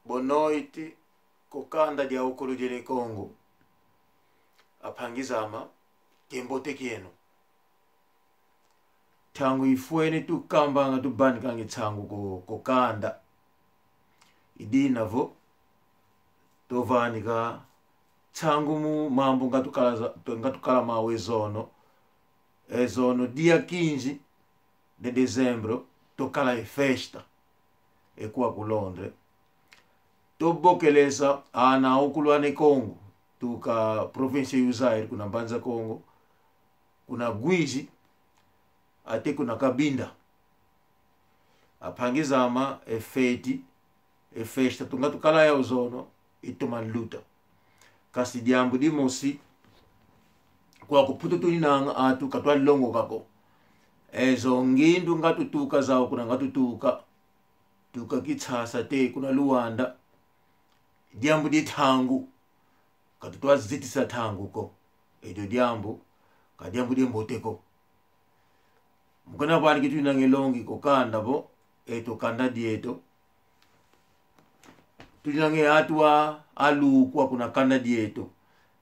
Bonoiti kokanda dia ukulu jele Kongo apangizama kembote kieno tangu ifueni tu kamba nga tu bani kangi tangu kokanda idi navo tovani ka tangu mu mambo ngatukala mawe zono ezono dia 15 de dezembro tokala e festa ekuwa ku Londres tobokeleza ana ukulwane Kongo tuka province yuzairi kuna Mbanza Kongo kuna Gwizi ate kuna Kabinda apangizama festa tunga tukala ya uzono itoman luta kasi diambu di mosi kwa kuputu tuninanga atu katwa longo kako ezo ngindu ngatutuka zao kuna ngatutuka tuka kitsasa te kuna Luanda diambu di tangu katutwa zitisa tangu ko edo diambu ka diambu di mboteko mukona bali kitu nangelongi ko kanda bo eto kanda dieto tulinange atwa alu kwa kuna kanda dieto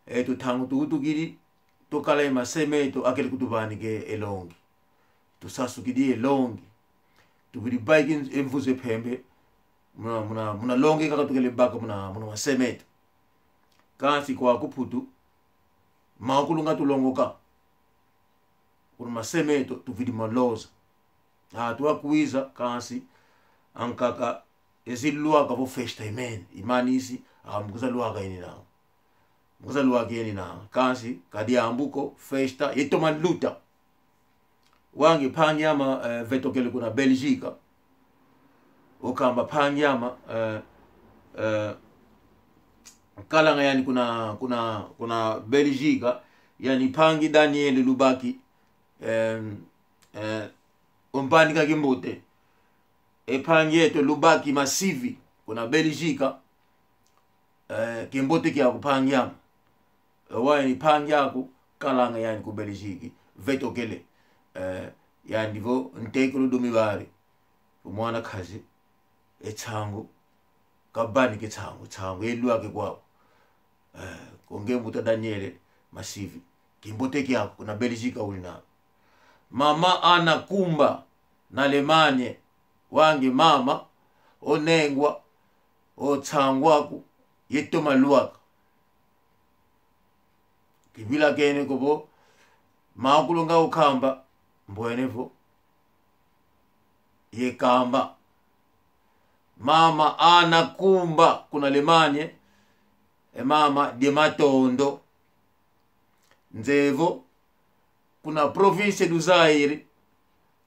eto tangu tutukiri tokala emasemeto akele kutubani ke elongi tusasukidi elongi tubiri bike emvuze pembe muna longi kaka tukele baka muna masemeto kasi kwa kuputu makulunga tulongoka kuna masemeto tuvidi maloza tuwa kuiza kasi ankaka ezilua kavo festa imanisi akambukuza luaka ini nao mkuza luaka ini nao kasi kadi ambuko festa itoman luta wangi panyama vetokele kuna Belgica ukamba panyama kalanga yani kuna Belgica yani pangi Daniel Lubaki umpani kakimbote pangi yeto Lubaki masivi kuna Belgica kimbote kia kupangyama wani pangi yako kalanga yani ku Belgica vetokele yani vo ntekulu dumibari umwana kazi etango kabani ke tango elua ke kwao konge muta Daniel masivi kimbote kia kuna Belgica ulina mama ana kumba na lemanye wangi mama onengwa otangwaku yetoma luaka kibila kene kobo makulunga ukamba mbwenevo yekamba mama ana kumba kuna lemanye mama de matondo nzevo kuna province du Zaire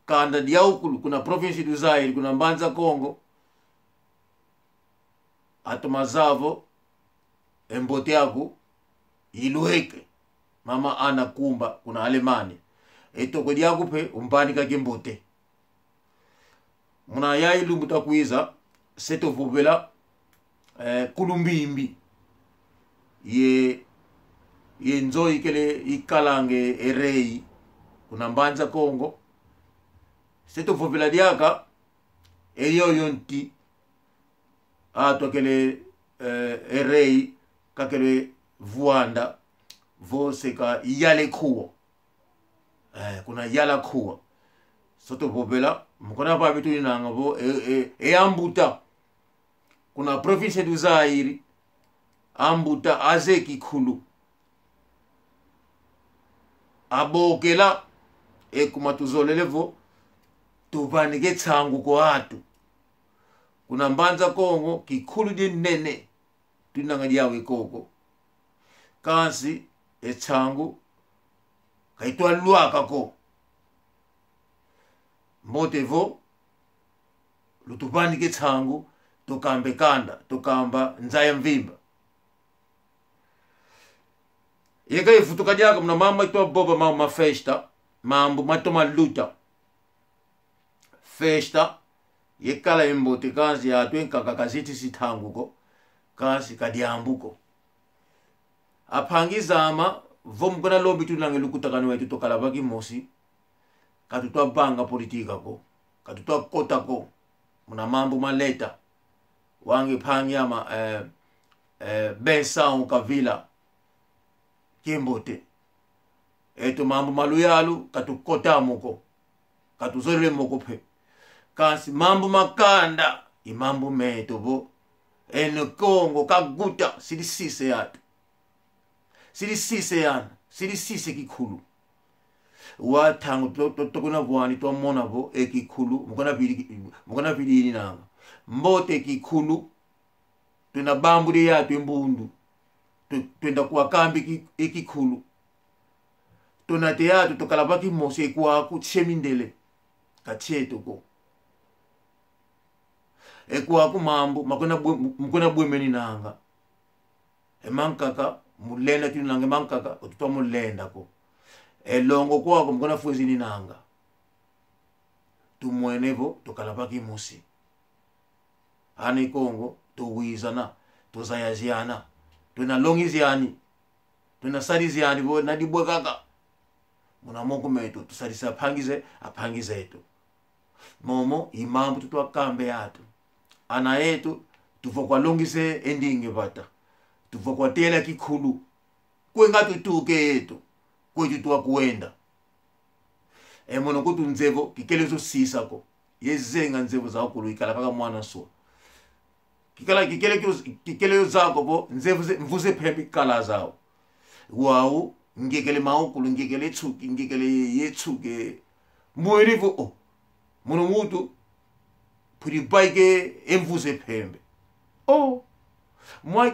kanda diaukulu kuna province du Zaire kuna Mbanza Kongo atomazavo embote yako ilueke mama ana kumba kuna Alemania etoko diakupe umpani kakimbote muna ya ilu mutakuiza seto vubela kulumbimbi ye nzo ikele ikalange erei kuna Mbanza Kongo seto vubela diaka eyo yonti atokele erei kakele vuanda voseka yale kuo kuna yala kuo soto vubela mkona pa bitu inanga vo ambuta kuna province du Zaire ambuta azeki kulu abokela kumatuzolelevo tuvanike tsangu ko atu kuna Mbanza Kongo kikulu di nene tunanga diawe koko kasi tsangu kaitwa luaka ko motevo lutuvanike tsangu tokambe kanda tokamba nzaya mvimba yeka ifutuka diaka mna mama itwa boba mama festa mambo matoma luta festa yekala imbote kazi ya twenka kakaziti sitanguko kasi kadiambuko apangizama vomkona lombi tunange lukutakano wetu tokala baki mosi katutwa banga politika ko katutwa kota ko muna mambo maleta wange Phanyama besa unkavila Kimbote eto mambo maluyalu katukota muko katuzorele moko pe kasi mambo makanda imambo meto bo eno Kongo kaguta silisise yatu silisise yana silisise kikhulu wathangu tokuna bwani twamona bo ekikhulu mukona bilini nanga mbote kikhulu tuna bambuli yatu embundu twenda kuwa kambi ekikhulu tuna teatu tokalabaki mose kwa kutshemindele kacheto ko ekwa ku mambo mukona bwemeni nanga emankaka mulenda tinanga mankaka otutwa mulenda ko elongo kwako mukona fwezini nanga tumwenevo tokalabaki musi ani Kongo tuwizana tuzayaziana tuna longiziani tuna saliziani bo nadibwe kaka muna moko meto tusalisa apangize eto momo imambo tutwa kambe yatu ana yetu tuvokwa longise endinge bata tuvokwa tela kikhulu kwenga tutuke yetu kwetu twa kuenda mono kutu nzevo kikelezo sisa ko yezenga nzevo za okulu ikala paka mwana so kikelezo zako bo nzevo mvuze phembi kala zao wao ngekele maokulu ngekele tsuki ngekele yetsuke mwerivo mono mutu puribaike emvuze phembe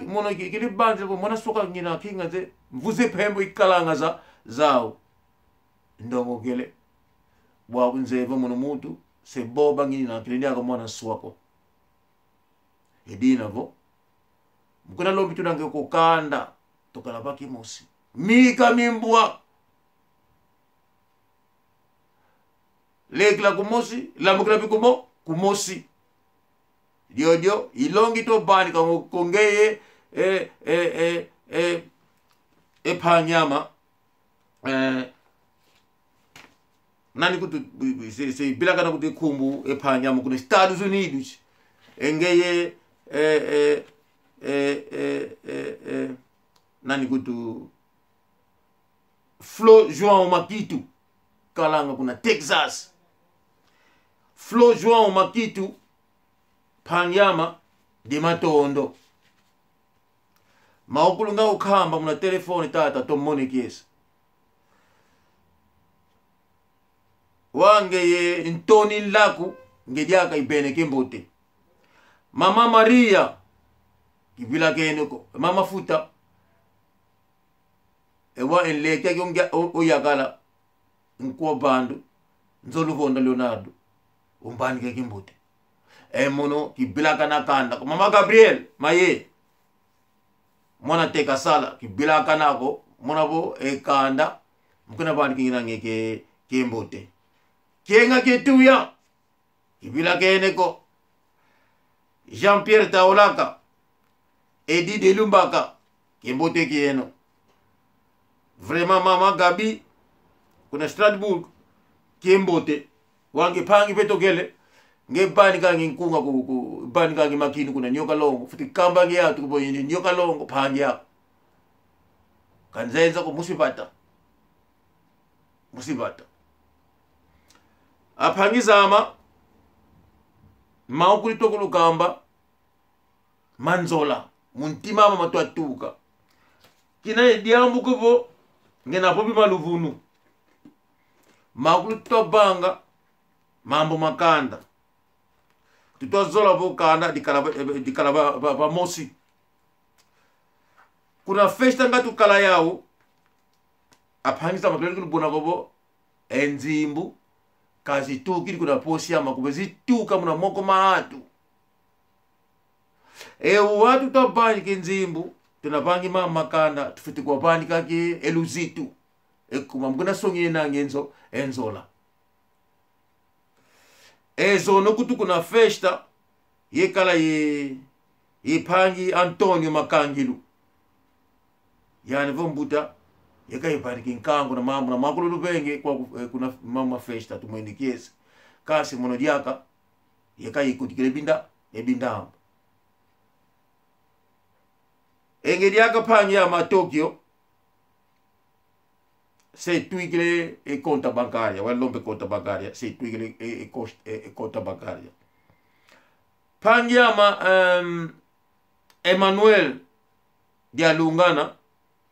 mono kile banze bo mona soka ngina kinga ze mvuze phembe ikalanga zao ndongo kele bwa nzevo mono mutu se boba ngina kile ndiaka mwana swako edina vo mukona lombi tunange kokanda tokalabaki mosi mika mimbwa lekla kumosi lamukla bikumo kumosi dio ilongi to bani kongeye Phanyama nani kutu se bilaka na kutu kumbu Phanyama kuna Estados Unidos engeye nani kutu Flo João Makitu kalanga kuna Texas Flo João Makitu Phanyama de Matondo maokulunga ukhamba muna telefoni tata tomone kiesa wange ye ntoni laku ngediaka ibene Kimbote Mama Maria kibila keneko Mama Futa ewa enleke yonga oyakala nkwa bandu nzoluvonda Leonardo umbani ke Kimbote mono kibila kana kanda Mama Gabriel maye mwana teka sala kibila kanako mona bo ekanda mukuna bani kingina ngeke Kimbote kenga ketuya kibila keneko Jean-Pierre Taolaka Edi de Lumbaka Kimbote kieno vraiment Mama Gabi kuna Strasbourg Kimbote wange pangi petokele nge bani kangi nkunga ku bani kangi makini kuna nyoka longo futi kamba nge yatu kubo yini nyoka longo pangi ya kanzenza ko musibata apangizama maokuli tokulu kamba manzola muntima mama twatuka kina diambu kubo ngena popi maluvunu maokuli tobanga mambo makanda tutozola vokanda dikala ba mosi kuna festa ngatu kala yao apangisa makleli kulubona kobo enzimbu kazi tukiri kuna posi ya makube zituka muna moko maatu watu tabani kenzimbu tunapangi mama makanda tufiti kwa bani kaki eluzitu ekuma mkuna songi ngenzo enzola no kutu kuna festa yekala yepangi Antonio Makangilu yani vombuta yeka yepangi nkango na makulu lubenge kwa kuna mama festa tumwendikiesi kasi monodiaka Yeka ikutikile ebindambo. Engeri akapangyama Tokyo se tuigile conta bancária, o lombe conta bancária, se tuigile conta bancária. Pangyama Emmanuel dia Lungana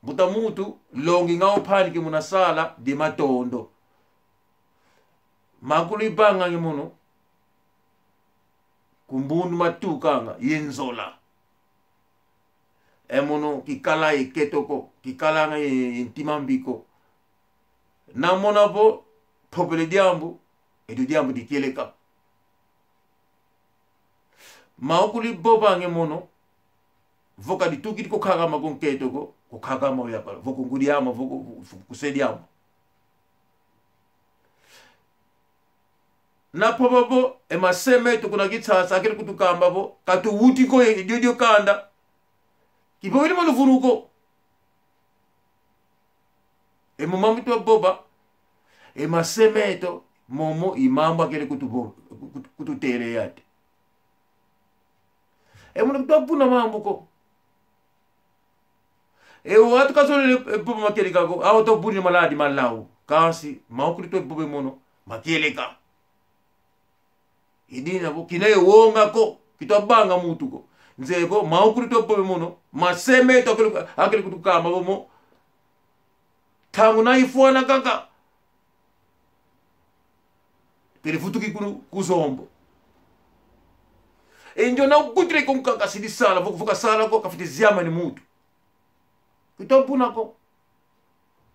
butamutu longi ngao paniki muna sala di Matondo. Makuli banga ngemono kumbundu matukanga yenzola. Emono kikala ketoko, kikala nga intimambiko. Namona bo popele diambu edu diambu di kieleka. Maukuli boba ngemono voka di tuki ko kagama kon ketoko, ko kagama ya pala, voko ngudiama, voko kusediama. Na pobabo emaseme to kuna gitsa sakere kutukamba bo katu wuti ko jojo kanda. Kipo wili mano furuko. Mumamito boba masemeto momo imamba kele kututere yate. Muna kutapuna mambo ko. Watu kasole boba makele kako awo to buni maladi malau kasi maukulito boba mono makele ka. Idina bo kinaye wonga ko kitabanga mutu ko. Nzego maukulito boba mono masemeto akele kutukamba bomo tangu na ifuana kaka telefutuki kuzombo enjo na ukutire ko kaka sidi sala vuka sala ko kafiti ziama ni mutu kitopuna ko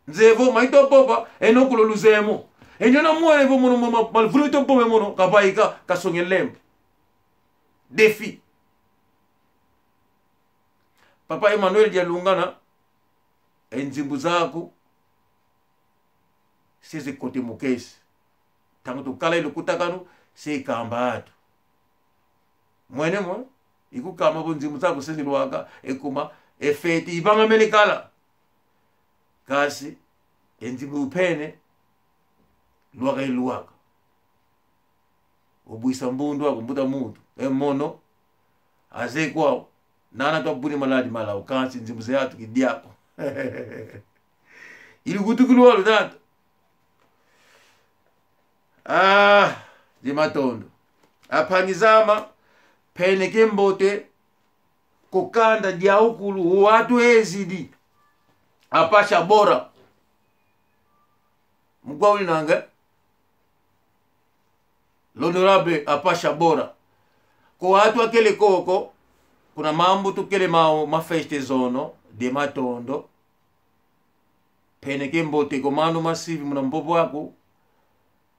nzevo maito boba enokulo luzemo enjo na muone vo mono malvulito bobe mono kabaika kasongelembo defi Papa Emmanuel dia Lungana enzimbu zako seze kote mukesi tangu tukala ilo kutakanu se kambatu mwene mwa iku kama bonzimu zako seze luwaka ekuma efeti ibanga melikala kasi enzimbu upene luwaka iluwaka ubuisa mbundu wako mbuta mutu mono aze kwao nana to buni maladi malau kasi nzimbu zeyatu kidiako ili kutukulu walu tata di Matondo apangizama pene kembote kokanda dia ukulu watu ezidi apasha bora mgwauli nanga l'honorable apasha bora ko watu akele koko kuna mambo tukele mafeste zono de Matondo pene kembote komando masivi muna mbobo wako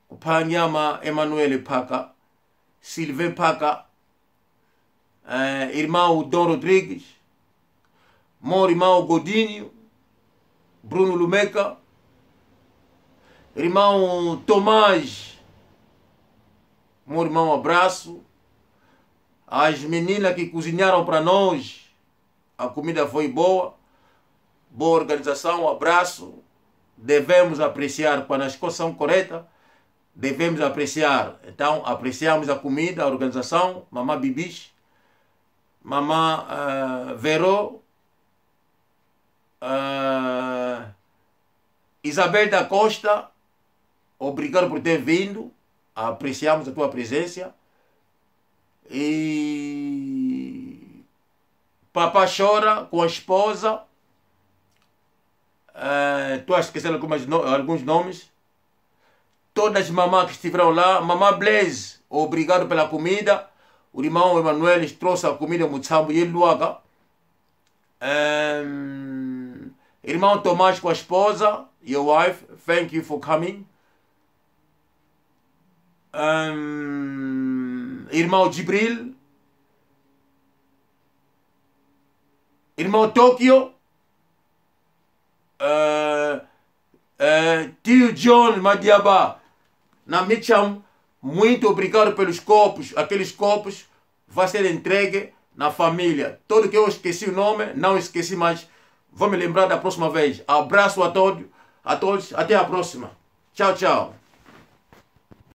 Kupanyama Emmanuel Paka, Sylvain Paka, irmão Dom Rodrigues, meu irmão Godinho, Bruno Lumeca, irmão Tomás, meu irmão abraço, as meninas que cozinharam para nós, a comida foi boa, boa organização, abraço, devemos apreciar quando as coisas são corretas. Devemos apreciar. Então, apreciamos a comida, a organização. Mamá Bibis, Mamá Vero, Isabel da Costa, obrigado por ter vindo. Apreciamos a tua presença. E Papá chora com a esposa. Estou a esquecer alguns nomes. Todas as mamãs que estiveram lá, Mamã Blaze, obrigado pela comida. O irmão Emmanuel trouxe a comida Mutsambo e Luaga. Irmão Tomás com a esposa, your wife, thank you for coming. Irmão Jibril. Irmão Tóquio. Tio John Madiaba. Na Micham, muito obrigado pelos copos. Aqueles copos vai ser entregue na família. Todo que eu esqueci o nome, não esqueci mais. Vou me lembrar da próxima vez. Abraço a todos. Até a próxima. Tchau, tchau.